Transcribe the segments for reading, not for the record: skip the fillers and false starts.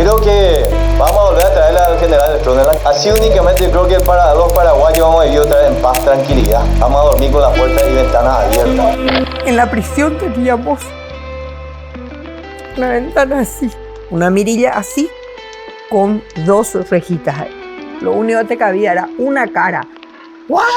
creo que vamos a volver a traerle al general Stroessner. Así únicamente yo creo que para los paraguayos vamos a vivir otra vez en paz, tranquilidad. Vamos a dormir con las puertas y ventanas abiertas. En la prisión teníamos una ventana así, una mirilla así, con 2 rejitas ahí. Lo único que te cabía era una cara. ¡Guardia!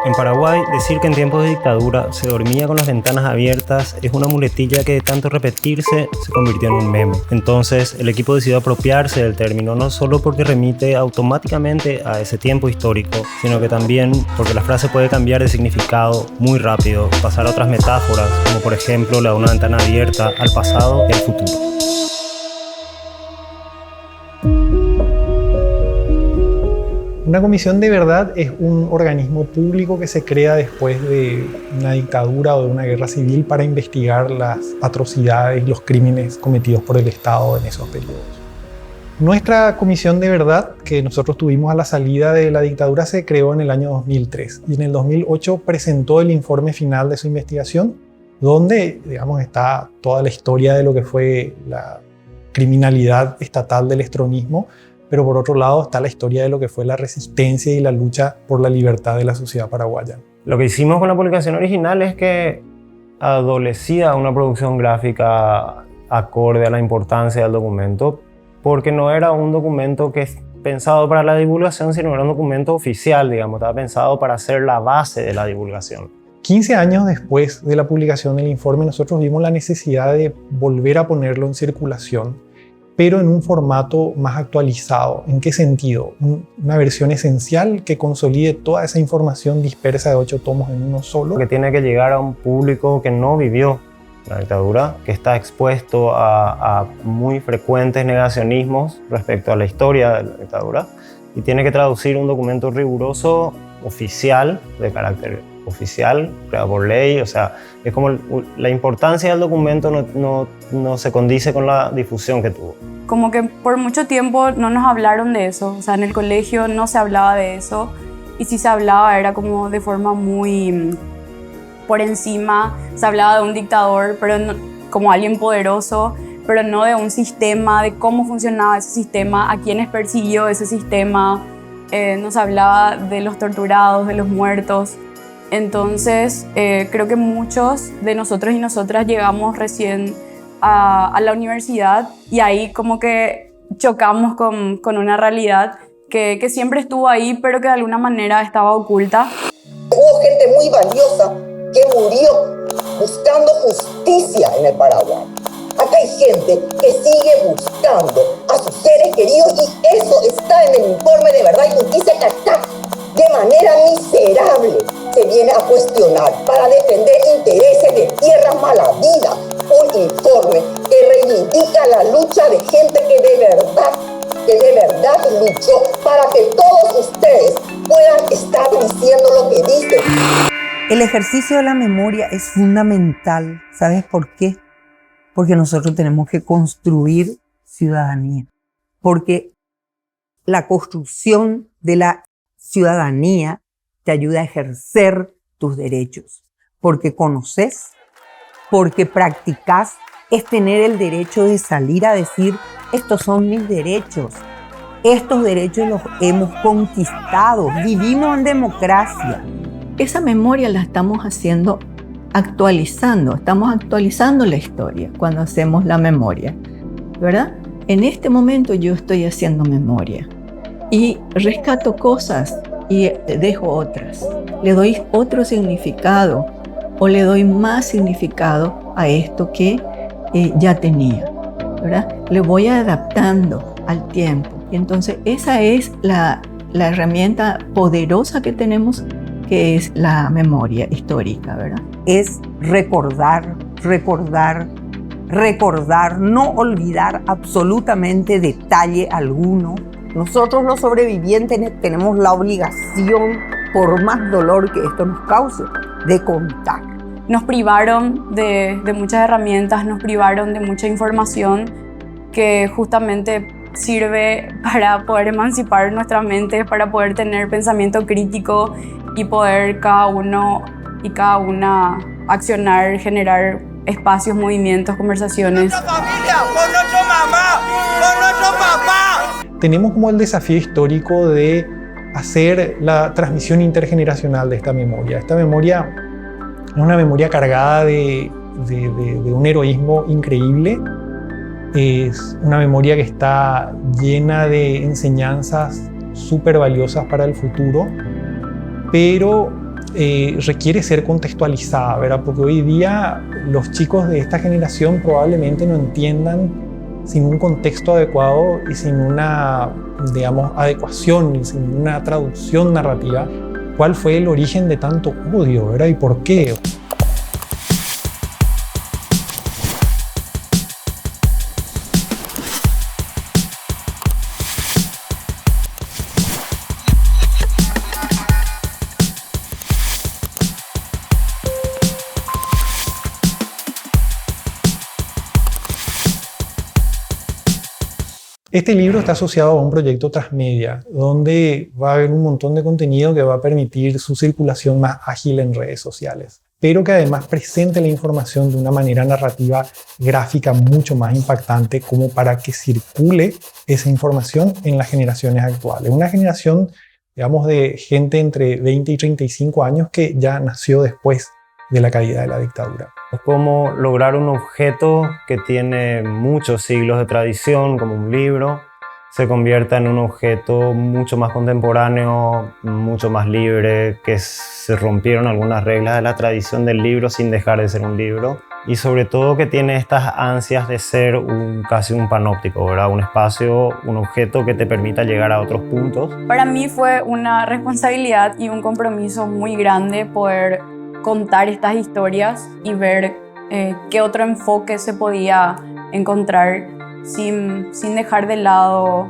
En Paraguay, decir que en tiempos de dictadura se dormía con las ventanas abiertas es una muletilla que de tanto repetirse se convirtió en un meme. Entonces, el equipo decidió apropiarse del término no solo porque remite automáticamente a ese tiempo histórico, sino que también porque la frase puede cambiar de significado muy rápido, pasar a otras metáforas, como por ejemplo la de una ventana abierta al pasado y al futuro. Una comisión de verdad es un organismo público que se crea después de una dictadura o de una guerra civil para investigar las atrocidades y los crímenes cometidos por el Estado en esos periodos. Nuestra comisión de verdad, que nosotros tuvimos a la salida de la dictadura, se creó en el año 2003 y en el 2008 presentó el informe final de su investigación, donde, digamos, está toda la historia de lo que fue la criminalidad estatal del estronismo, pero por otro lado está la historia de lo que fue la resistencia y la lucha por la libertad de la sociedad paraguaya. Lo que hicimos con la publicación original es que adolecía una producción gráfica acorde a la importancia del documento, porque no era un documento que es pensado para la divulgación, sino era un documento oficial, digamos, estaba pensado para ser la base de la divulgación. 15 años después de la publicación del informe, nosotros vimos la necesidad de volver a ponerlo en circulación, pero en un formato más actualizado. ¿En qué sentido? Una versión esencial que consolide toda esa información dispersa de 8 tomos en uno solo. Que tiene que llegar a un público que no vivió la dictadura, que está expuesto a muy frecuentes negacionismos respecto a la historia de la dictadura, y tiene que traducir un documento riguroso, oficial, de carácter oficial, creado por ley. O sea, es como la importancia del documento no se condice con la difusión que tuvo. Como que por mucho tiempo no nos hablaron de eso, o sea, en el colegio no se hablaba de eso, y si se hablaba era como de forma muy por encima. Se hablaba de un dictador, pero no, como alguien poderoso, pero no de un sistema, de cómo funcionaba ese sistema, a quiénes persiguió ese sistema. No se hablaba de los torturados, de los muertos. Entonces, creo que muchos de nosotros y nosotras llegamos recién a la universidad y ahí como que chocamos con una realidad que siempre estuvo ahí, pero que de alguna manera estaba oculta. Hubo gente muy valiosa que murió buscando justicia en el Paraguay. Acá hay gente que sigue buscando a sus seres queridos y eso está en el informe de verdad y justicia que acá, de manera miserable, se viene a cuestionar para defender intereses de tierras malavidas. Un informe que reivindica la lucha de gente que de verdad luchó para que todos ustedes puedan estar diciendo lo que dicen. El ejercicio de la memoria es fundamental. ¿Sabes por qué? Porque nosotros tenemos que construir ciudadanía. Porque la construcción de la ciudadanía te ayuda a ejercer tus derechos. Porque conoces, porque practicas, es tener el derecho de salir a decir, estos son mis derechos. Estos derechos los hemos conquistado. Vivimos en democracia. Esa memoria la estamos haciendo actualizando. Estamos actualizando la historia cuando hacemos la memoria, ¿verdad? En este momento yo estoy haciendo memoria y rescato cosas y dejo otras. Le doy otro significado o le doy más significado a esto que ya tenía, ¿verdad? Le voy adaptando al tiempo. Y entonces esa es la herramienta poderosa que tenemos, que es la memoria histórica, ¿verdad? Es recordar, no olvidar absolutamente detalle alguno. Nosotros los sobrevivientes tenemos la obligación, por más dolor que esto nos cause, de contar. Nos privaron de muchas herramientas, nos privaron de mucha información que justamente sirve para poder emancipar nuestra mente, para poder tener pensamiento crítico y poder cada uno y cada una accionar, generar espacios, movimientos, conversaciones. Tenemos como el desafío histórico de hacer la transmisión intergeneracional de esta memoria. Esta memoria es una memoria cargada de un heroísmo increíble. Es una memoria que está llena de enseñanzas súper valiosas para el futuro, pero requiere ser contextualizada, ¿verdad? Porque hoy día los chicos de esta generación probablemente no entiendan sin un contexto adecuado y sin una, digamos, adecuación y sin una traducción narrativa cuál fue el origen de tanto odio, ¿verdad? Y por qué. Este libro está asociado a un proyecto transmedia, donde va a haber un montón de contenido que va a permitir su circulación más ágil en redes sociales, pero que además presente la información de una manera narrativa gráfica mucho más impactante, como para que circule esa información en las generaciones actuales. Una generación, digamos, de gente entre 20 y 35 años que ya nació después de la caída de la dictadura. Es como lograr un objeto que tiene muchos siglos de tradición, como un libro, se convierta en un objeto mucho más contemporáneo, mucho más libre, que se rompieron algunas reglas de la tradición del libro sin dejar de ser un libro, y sobre todo que tiene estas ansias de ser casi un panóptico, ¿verdad? Un espacio, un objeto que te permita llegar a otros puntos. Para mí fue una responsabilidad y un compromiso muy grande poder contar estas historias y ver qué otro enfoque se podía encontrar sin dejar de lado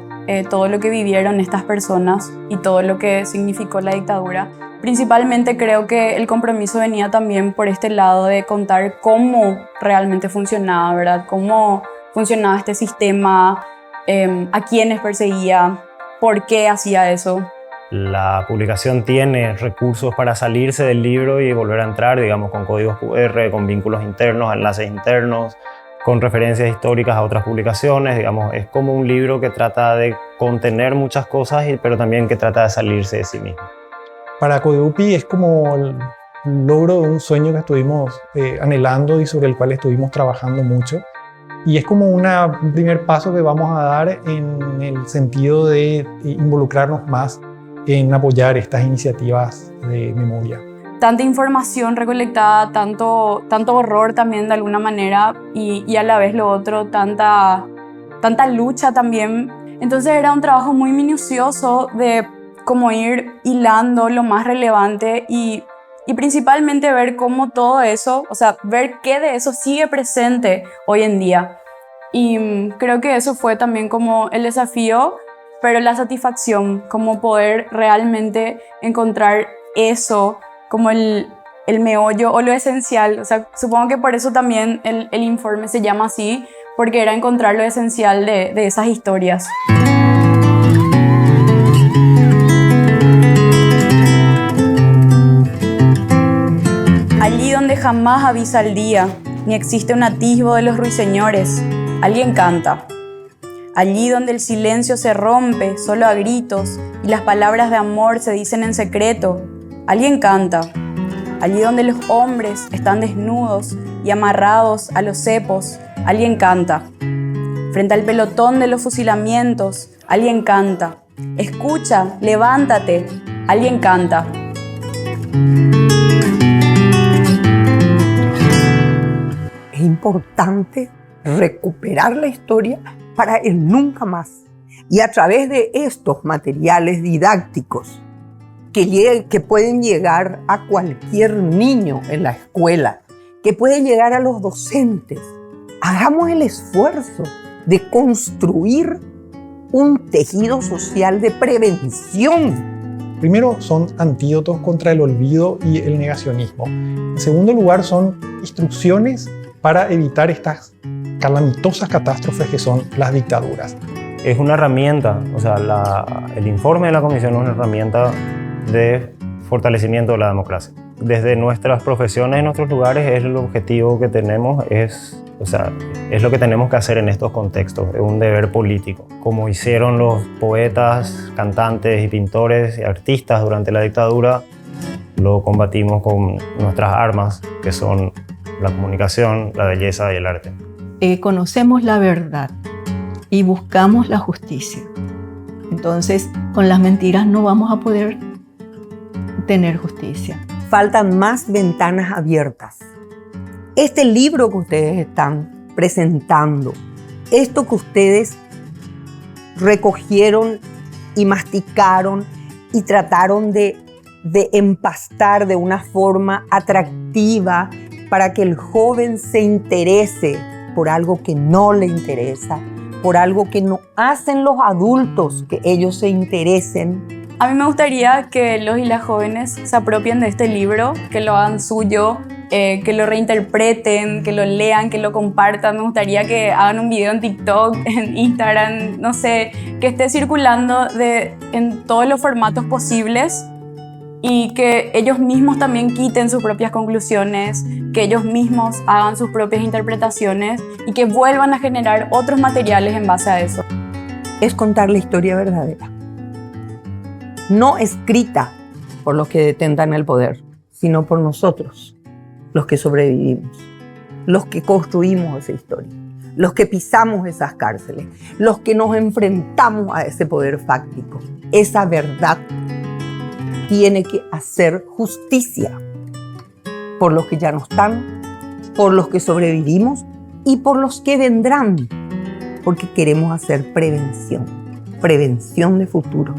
todo lo que vivieron estas personas y todo lo que significó la dictadura. Principalmente creo que el compromiso venía también por este lado de contar cómo realmente funcionaba, ¿verdad? Cómo funcionaba este sistema, a quiénes perseguía, por qué hacía eso. La publicación tiene recursos para salirse del libro y volver a entrar, digamos, con códigos QR, con vínculos internos, enlaces internos, con referencias históricas a otras publicaciones. Digamos, es como un libro que trata de contener muchas cosas, pero también que trata de salirse de sí mismo. Para Codedupi es como el logro de un sueño que estuvimos anhelando y sobre el cual estuvimos trabajando mucho. Y es como un primer paso que vamos a dar en el sentido de involucrarnos más en apoyar estas iniciativas de memoria. Tanta información recolectada, tanto horror también de alguna manera y a la vez lo otro, tanta lucha también. Entonces era un trabajo muy minucioso de cómo ir hilando lo más relevante y principalmente ver cómo todo eso, o sea, ver qué de eso sigue presente hoy en día. Y creo que eso fue también como el desafío, pero la satisfacción, como poder realmente encontrar eso como el meollo o lo esencial. O sea, supongo que por eso también el informe se llama así, porque era encontrar lo esencial de esas historias. Allí donde jamás avisa el día, ni existe un atisbo de los ruiseñores, alguien canta. Allí donde el silencio se rompe solo a gritos y las palabras de amor se dicen en secreto, alguien canta. Allí donde los hombres están desnudos y amarrados a los cepos, alguien canta. Frente al pelotón de los fusilamientos, alguien canta. Escucha, levántate, alguien canta. Es importante recuperar la historia para el nunca más. Y a través de estos materiales didácticos que pueden llegar a cualquier niño en la escuela, que pueden llegar a los docentes, hagamos el esfuerzo de construir un tejido social de prevención. Primero, son antídotos contra el olvido y el negacionismo. En segundo lugar, son instrucciones para evitar estas calamitosas catástrofes que son las dictaduras. Es una herramienta, o sea, el informe de la comisión es una herramienta de fortalecimiento de la democracia. desde nuestras profesiones, en nuestros lugares, es el objetivo que tenemos, es lo que tenemos que hacer en estos contextos, es un deber político. Como hicieron los poetas, cantantes y pintores y artistas durante la dictadura, lo combatimos con nuestras armas, que son la comunicación, la belleza y el arte. Conocemos la verdad y buscamos la justicia. Entonces, con las mentiras no vamos a poder tener justicia. Faltan más ventanas abiertas. Este libro que ustedes están presentando, esto que ustedes recogieron y masticaron y trataron de empastar de una forma atractiva para que el joven se interese por algo que no le interesa, por algo que no hacen los adultos, que ellos se interesen. A mí me gustaría que los y las jóvenes se apropien de este libro, que lo hagan suyo, que lo reinterpreten, que lo lean, que lo compartan. Me gustaría que hagan un video en TikTok, en Instagram, no sé, que esté circulando en todos los formatos posibles y que ellos mismos también quiten sus propias conclusiones, que ellos mismos hagan sus propias interpretaciones y que vuelvan a generar otros materiales en base a eso. Es contar la historia verdadera, no escrita por los que detentan el poder, sino por nosotros, los que sobrevivimos, los que construimos esa historia, los que pisamos esas cárceles, los que nos enfrentamos a ese poder fáctico. Esa verdad tiene que hacer justicia por los que ya no están, por los que sobrevivimos y por los que vendrán, porque queremos hacer prevención de futuro.